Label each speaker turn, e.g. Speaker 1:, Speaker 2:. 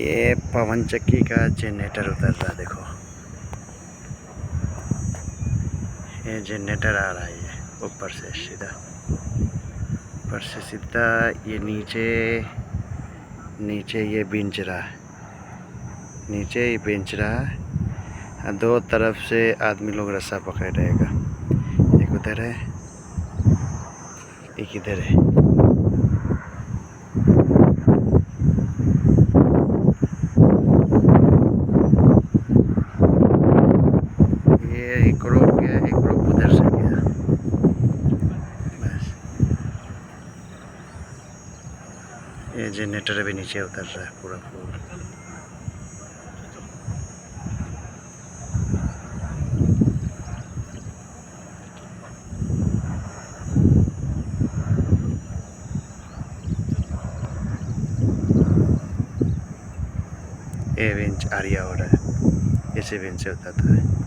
Speaker 1: ये पवन चक्की का जनरेटर उतर रहा है, देखो ये जनरेटर आ रहा है, ये ऊपर से सीधा ये नीचे ये बेंच रहा है, नीचे ये बेंच रहा है। दो तरफ से आदमी लोग रस्सा पकड़ रहेगा, एक उधर है एक इधर है। ये एक रोप गया, एक रोप उधर से गया, बस ये जनरेटर भी नीचे उतर रहा है पूरा फुल। ये बेंच आरिया हो रहा है, इसी बेंच से उतरता है।